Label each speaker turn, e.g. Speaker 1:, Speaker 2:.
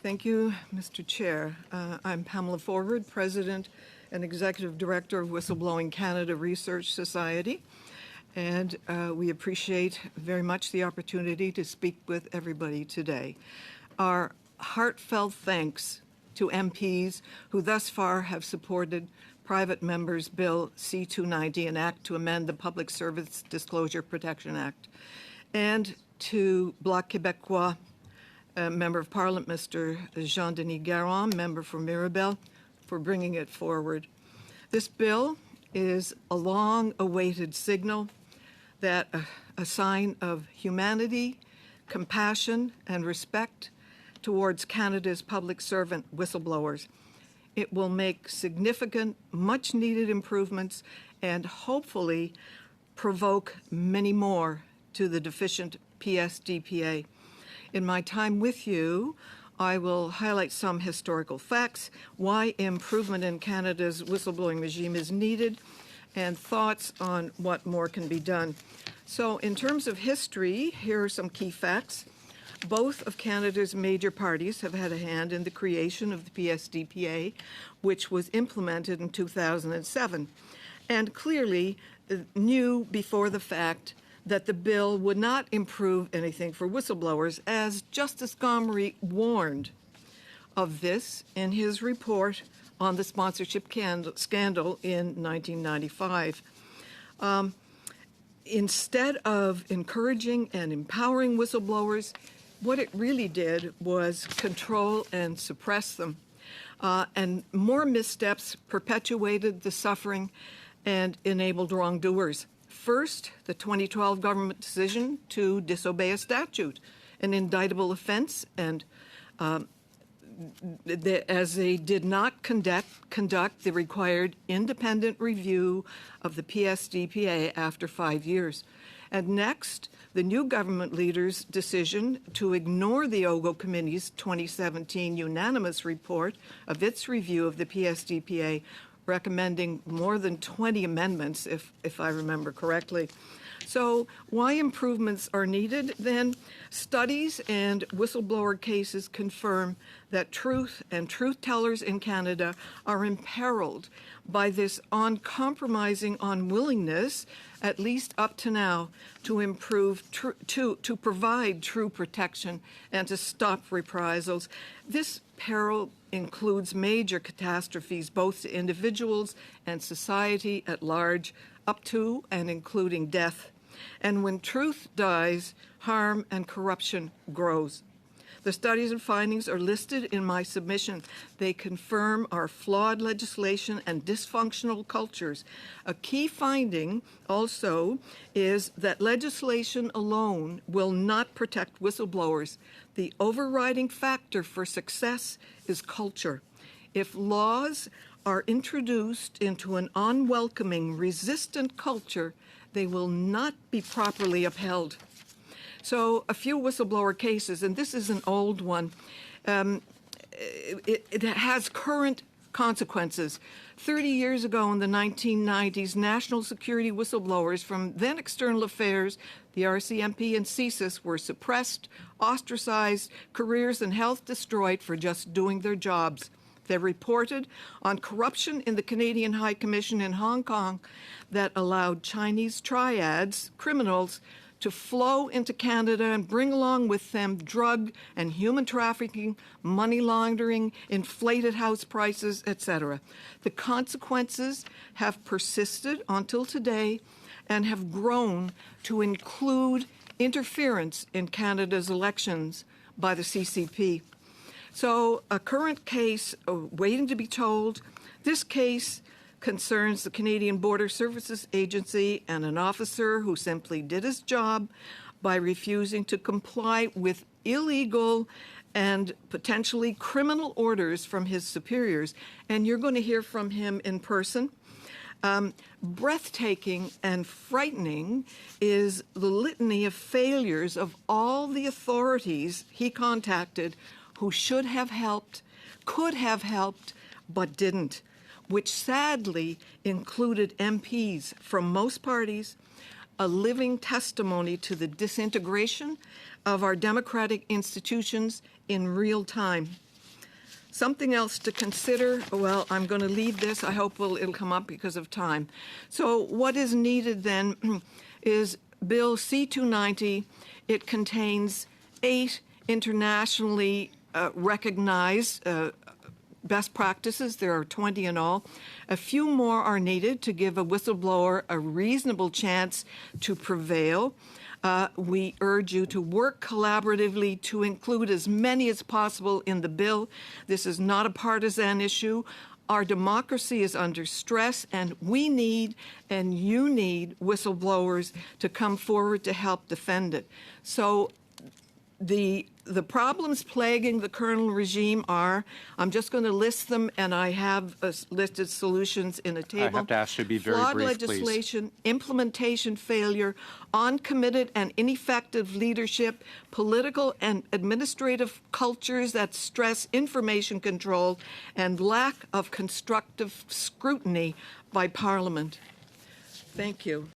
Speaker 1: Thank you, Mr. Chair. I'm Pamela Forward, President and Executive Director of Whistleblowing Canada Research Society, and we appreciate very much the opportunity to speak with everybody today. Our heartfelt thanks to MPs who thus far have supported Private Members Bill C-290, an act to amend the Public Service Disclosure Protection Act, and to Bloc Québécois Member of Parliament, Mr. Jean-Denis Garon, member for Mirabel, for bringing it forward. This bill is a long-awaited signal that a sign of humanity, compassion, and respect towards Canada's public servant whistleblowers. It will make significant, much-needed improvements and hopefully provoke many more to the deficient PSDPA. In my time with you, I will highlight some historical facts, why improvement in Canada's whistleblowing regime is needed, and thoughts on what more can be done. So in terms of history, here are some key facts. Both of Canada's major parties have had a hand in the creation of the PSDPA, which was implemented in 2007, and clearly knew before the fact that the bill would not improve anything for whistleblowers, as Justice Gomery warned of this in his report on the sponsorship scandal in 1995. Instead of encouraging and empowering whistleblowers, what it really did was control and suppress them. And more missteps perpetuated the suffering and enabled wrongdoers. First, the 2012 government decision to disobey a statute, an indictable offense, and as they did not conduct the required independent review of the PSDPA after 5 years. And next, the new government leader's decision to ignore the OGGO Committee's 2017 unanimous report of its review of the PSDPA, recommending more than 20 amendments, if I remember correctly. So why improvements are needed then? Studies and whistleblower cases confirm that truth and truth tellers in Canada are imperiled by this uncompromising unwillingness, at least up to now, to improve, to provide true protection and to stop reprisals. This peril includes major catastrophes, both to individuals and society at large, up to and including death. And when truth dies, harm and corruption grows. The studies and findings are listed in my submission. They confirm our flawed legislation and dysfunctional cultures. A key finding also is that legislation alone will not protect whistleblowers. The overriding factor for success is culture. If laws are introduced into an unwelcoming, resistant culture, they will not be properly upheld. So a few whistleblower cases, and this is an old one. It has current consequences. 30 years ago in the 1990s, national security whistleblowers from then External Affairs, the RCMP and CSIS were suppressed, ostracized, careers and health destroyed for just doing their jobs. They reported on corruption in the Canadian High Commission in Hong Kong that allowed Chinese triads, criminals, to flow into Canada and bring along with them drug and human trafficking, money laundering, inflated house prices, etc. The consequences have persisted until today and have grown to include interference in Canada's elections by the CCP. So a current case waiting to be told. This case concerns the Canadian Border Services Agency and an officer who simply did his job by refusing to comply with illegal and potentially criminal orders from his superiors. And you're going to hear from him in person. Breathtaking and frightening is the litany of failures of all the authorities he contacted who should have helped, could have helped, but didn't, which sadly included MPs from most parties, a living testimony to the disintegration of our democratic institutions in real time. Something else to consider, well, I'm going to leave this. I hope it'll come up because of time. So what is needed then is Bill C-290. It contains 8 internationally recognized best practices. There are 20 in all. A few more are needed to give a whistleblower a reasonable chance to prevail. We urge you to work collaboratively to include as many as possible in the bill. This is not a partisan issue. Our democracy is under stress, and we need, and you need, whistleblowers to come forward to help defend it. So the problems plaguing the current regime are, I'm just going to list them, and I have listed solutions in a table.
Speaker 2: I have to ask you to be very
Speaker 1: Flawed
Speaker 2: brief,
Speaker 1: legislation, implementation failure, uncommitted and ineffective leadership, political and administrative cultures that stress information control, and lack of constructive scrutiny by Parliament. Thank you.